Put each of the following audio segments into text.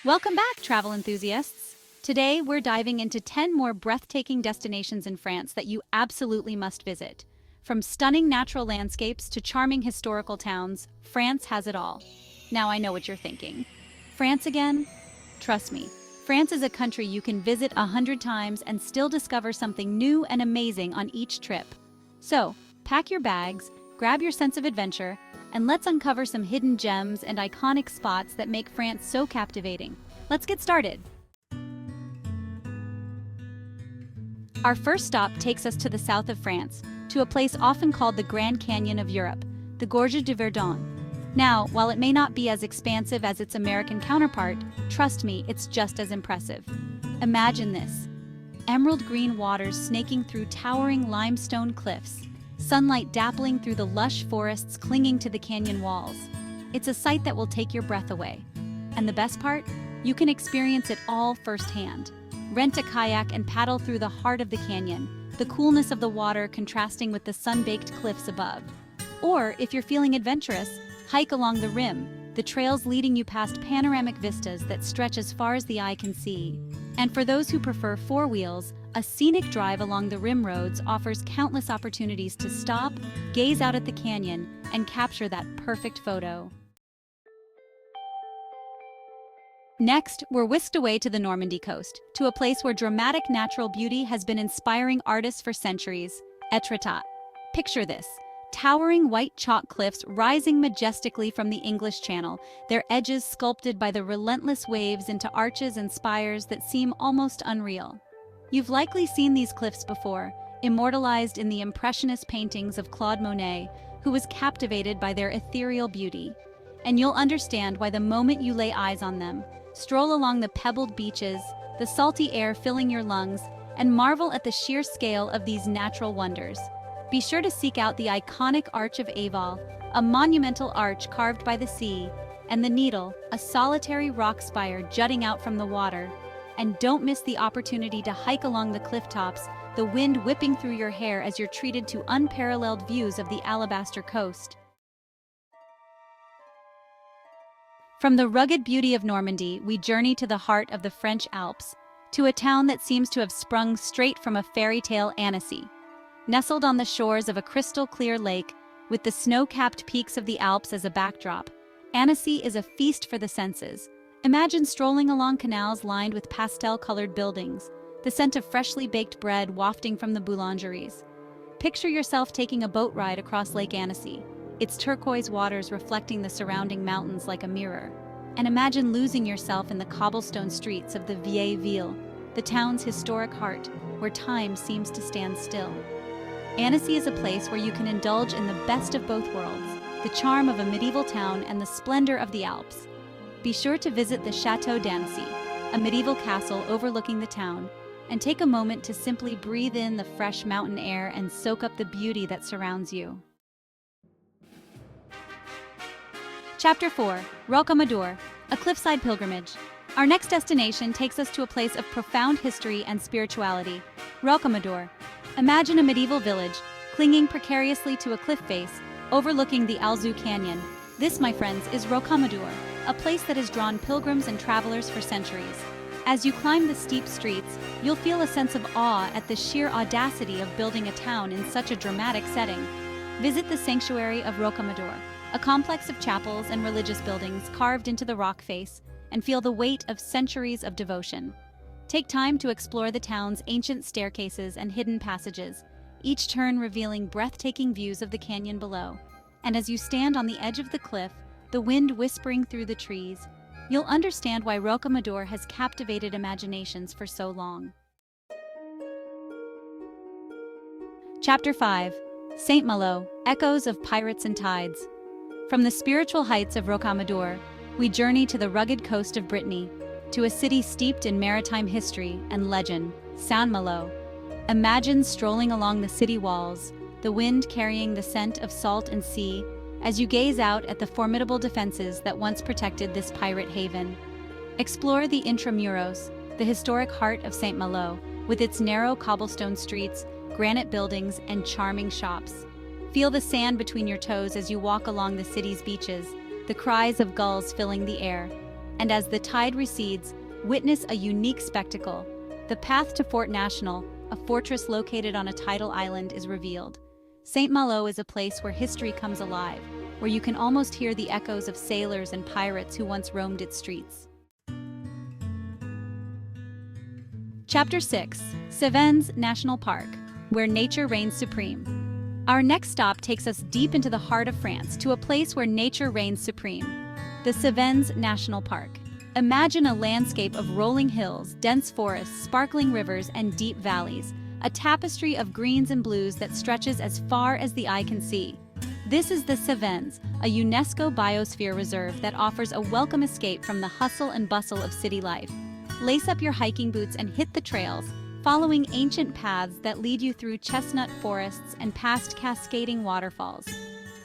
Welcome back, travel enthusiasts! Today, we're diving into 10 more breathtaking destinations in France that you absolutely must visit. From stunning natural landscapes to charming historical towns, France has it all. Now I know what you're thinking. France again? Trust me, France is a country you can visit 100 times and still discover something new and amazing on each trip. So, pack your bags, grab your sense of adventure, and let's uncover some hidden gems and iconic spots that make France so captivating. Let's get started. Our first stop takes us to the south of France, to a place often called the Grand Canyon of Europe, the Gorges du Verdon. Now, while it may not be as expansive as its American counterpart, trust me, it's just as impressive. Imagine this: emerald green waters snaking through towering limestone cliffs, sunlight dappling through the lush forests clinging to the canyon walls. It's a sight that will take your breath away. And the best part? You can experience it all firsthand. Rent a kayak and paddle through the heart of the canyon, the coolness of the water contrasting with the sun-baked cliffs above. Or, if you're feeling adventurous, hike along the rim, the trails leading you past panoramic vistas that stretch as far as the eye can see. And for those who prefer four wheels, a scenic drive along the rim roads offers countless opportunities to stop, gaze out at the canyon, and capture that perfect photo. Next, we're whisked away to the Normandy coast, to a place where dramatic natural beauty has been inspiring artists for centuries: Etretat. Picture this: towering white chalk cliffs rising majestically from the English Channel, their edges sculpted by the relentless waves into arches and spires that seem almost unreal. You've likely seen these cliffs before, immortalized in the Impressionist paintings of Claude Monet, who was captivated by their ethereal beauty. And you'll understand why the moment you lay eyes on them. Stroll along the pebbled beaches, the salty air filling your lungs, and marvel at the sheer scale of these natural wonders. Be sure to seek out the iconic Arch of Aval, a monumental arch carved by the sea, and the Needle, a solitary rock spire jutting out from the water. And don't miss the opportunity to hike along the cliff tops, the wind whipping through your hair as you're treated to unparalleled views of the Alabaster Coast. From the rugged beauty of Normandy, we journey to the heart of the French Alps, to a town that seems to have sprung straight from a fairy tale Annecy. Nestled on the shores of a crystal-clear lake, with the snow-capped peaks of the Alps as a backdrop, Annecy is a feast for the senses. Imagine strolling along canals lined with pastel-colored buildings, the scent of freshly baked bread wafting from the boulangeries. Picture yourself taking a boat ride across Lake Annecy, its turquoise waters reflecting the surrounding mountains like a mirror. And imagine losing yourself in the cobblestone streets of the Vieille Ville, the town's historic heart, where time seems to stand still. Annecy is a place where you can indulge in the best of both worlds, the charm of a medieval town and the splendor of the Alps. Be sure to visit the Château d'Annecy, a medieval castle overlooking the town, and take a moment to simply breathe in the fresh mountain air and soak up the beauty that surrounds you. Chapter 4: Rocamadour, a cliffside pilgrimage. Our next destination takes us to a place of profound history and spirituality: Rocamadour. Imagine a medieval village, clinging precariously to a cliff face, overlooking the Alzou Canyon. This, my friends, is Rocamadour, a place that has drawn pilgrims and travelers for centuries. As you climb the steep streets, you'll feel a sense of awe at the sheer audacity of building a town in such a dramatic setting. Visit the sanctuary of Rocamadour, a complex of chapels and religious buildings carved into the rock face, and feel the weight of centuries of devotion. Take time to explore the town's ancient staircases and hidden passages, each turn revealing breathtaking views of the canyon below. And as you stand on the edge of the cliff, the wind whispering through the trees, you'll understand why Rocamadour has captivated imaginations for so long. Chapter 5: Saint-Malo, Echoes of Pirates and Tides. From the spiritual heights of Rocamadour, we journey to the rugged coast of Brittany, to a city steeped in maritime history and legend, Saint-Malo. Imagine strolling along the city walls, the wind carrying the scent of salt and sea, as you gaze out at the formidable defenses that once protected this pirate haven. Explore the Intramuros, the historic heart of Saint-Malo, with its narrow cobblestone streets, granite buildings, and charming shops. Feel the sand between your toes as you walk along the city's beaches, the cries of gulls filling the air. And as the tide recedes, witness a unique spectacle. The path to Fort National, a fortress located on a tidal island, is revealed. Saint-Malo is a place where history comes alive, where you can almost hear the echoes of sailors and pirates who once roamed its streets. Chapter 6: Cévennes National Park, where nature reigns supreme. Our next stop takes us deep into the heart of France, to a place where nature reigns supreme: the Cévennes National Park. Imagine a landscape of rolling hills, dense forests, sparkling rivers, and deep valleys, a tapestry of greens and blues that stretches as far as the eye can see. This is the Cévennes, a UNESCO biosphere reserve that offers a welcome escape from the hustle and bustle of city life. Lace up your hiking boots and hit the trails, following ancient paths that lead you through chestnut forests and past cascading waterfalls.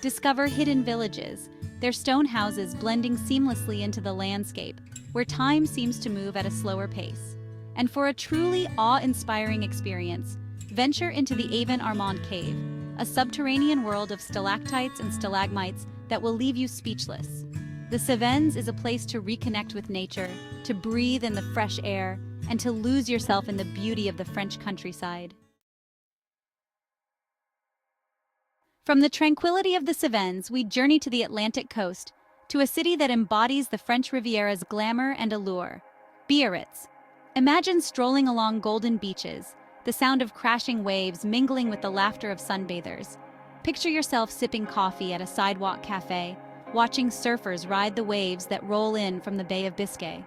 Discover hidden villages, their stone houses blending seamlessly into the landscape, where time seems to move at a slower pace. And for a truly awe-inspiring experience, venture into the Avon-Armand Cave, a subterranean world of stalactites and stalagmites that will leave you speechless. The Cévennes is a place to reconnect with nature, to breathe in the fresh air, and to lose yourself in the beauty of the French countryside. From the tranquility of the Cévennes, we journey to the Atlantic coast, to a city that embodies the French Riviera's glamour and allure: Biarritz. Imagine strolling along golden beaches, the sound of crashing waves mingling with the laughter of sunbathers. Picture yourself sipping coffee at a sidewalk cafe, watching surfers ride the waves that roll in from the Bay of Biscay.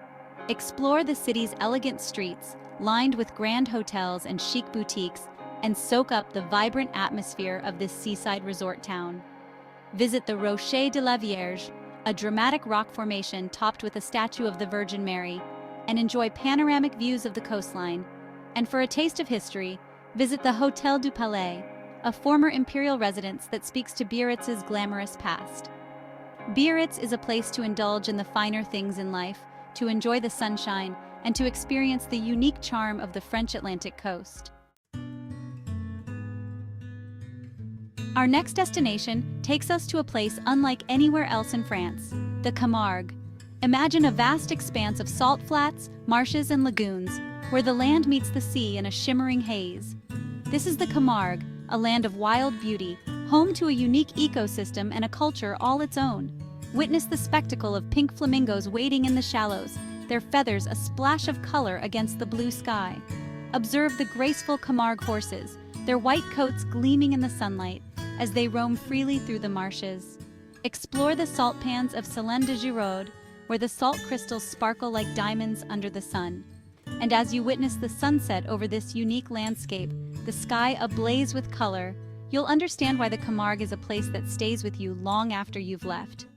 Explore the city's elegant streets, lined with grand hotels and chic boutiques, and soak up the vibrant atmosphere of this seaside resort town. Visit the Rocher de la Vierge, a dramatic rock formation topped with a statue of the Virgin Mary, and enjoy panoramic views of the coastline. And for a taste of history, visit the Hôtel du Palais, a former imperial residence that speaks to Biarritz's glamorous past. Biarritz is a place to indulge in the finer things in life, to enjoy the sunshine, and to experience the unique charm of the French Atlantic coast. Our next destination takes us to a place unlike anywhere else in France: the Camargue. Imagine a vast expanse of salt flats, marshes, and lagoons, where the land meets the sea in a shimmering haze. This is the Camargue, a land of wild beauty, home to a unique ecosystem and a culture all its own. Witness the spectacle of pink flamingos wading in the shallows, their feathers a splash of color against the blue sky. Observe the graceful Camargue horses, their white coats gleaming in the sunlight, as they roam freely through the marshes. Explore the salt pans of Salins de Giraude, where the salt crystals sparkle like diamonds under the sun. And as you witness the sunset over this unique landscape, the sky ablaze with color, you'll understand why the Camargue is a place that stays with you long after you've left.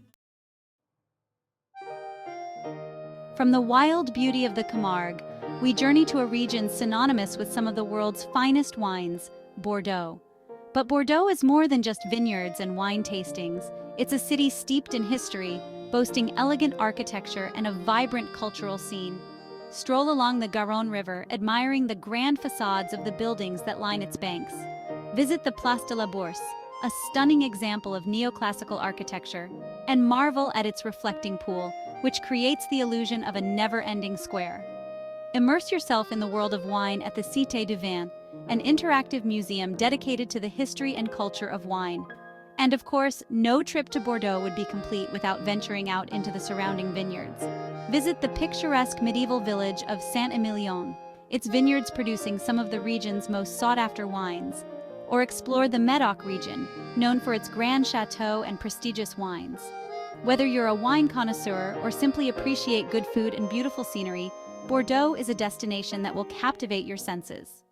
From the wild beauty of the Camargue, we journey to a region synonymous with some of the world's finest wines: Bordeaux. But Bordeaux is more than just vineyards and wine tastings. It's a city steeped in history, boasting elegant architecture and a vibrant cultural scene. Stroll along the Garonne River, admiring the grand facades of the buildings that line its banks. Visit the Place de la Bourse, a stunning example of neoclassical architecture, and marvel at its reflecting pool, which creates the illusion of a never-ending square. Immerse yourself in the world of wine at the Cité du Vin, an interactive museum dedicated to the history and culture of wine. And of course, no trip to Bordeaux would be complete without venturing out into the surrounding vineyards. Visit the picturesque medieval village of Saint-Emilion, its vineyards producing some of the region's most sought-after wines. Or explore the Médoc region, known for its grand chateau and prestigious wines. Whether you're a wine connoisseur or simply appreciate good food and beautiful scenery, Bordeaux is a destination that will captivate your senses.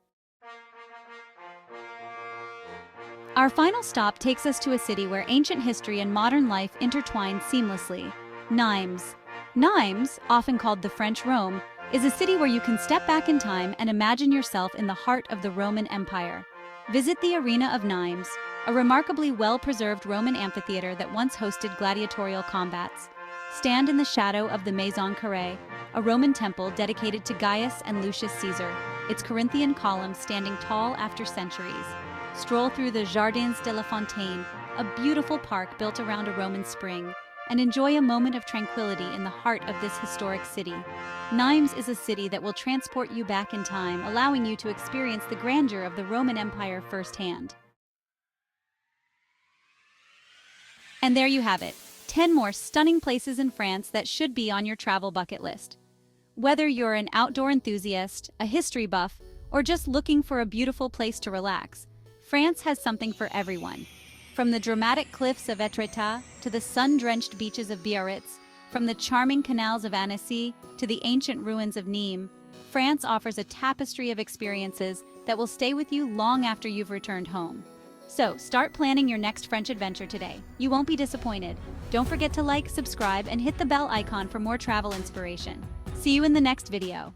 Our final stop takes us to a city where ancient history and modern life intertwine seamlessly: Nimes. Nimes, often called the French Rome, is a city where you can step back in time and imagine yourself in the heart of the Roman Empire. Visit the Arena of Nimes, a remarkably well-preserved Roman amphitheater that once hosted gladiatorial combats. Stand in the shadow of the Maison Carrée, a Roman temple dedicated to Gaius and Lucius Caesar, its Corinthian columns standing tall after centuries. Stroll through the Jardins de la Fontaine, a beautiful park built around a Roman spring, and enjoy a moment of tranquility in the heart of this historic city. Nimes is a city that will transport you back in time, allowing you to experience the grandeur of the Roman Empire firsthand. And there you have it, 10 more stunning places in France that should be on your travel bucket list. Whether you're an outdoor enthusiast, a history buff, or just looking for a beautiful place to relax, France has something for everyone. From the dramatic cliffs of Etretat to the sun-drenched beaches of Biarritz, from the charming canals of Annecy to the ancient ruins of Nîmes, France offers a tapestry of experiences that will stay with you long after you've returned home. So, start planning your next French adventure today. You won't be disappointed. Don't forget to like, subscribe, and hit the bell icon for more travel inspiration. See you in the next video.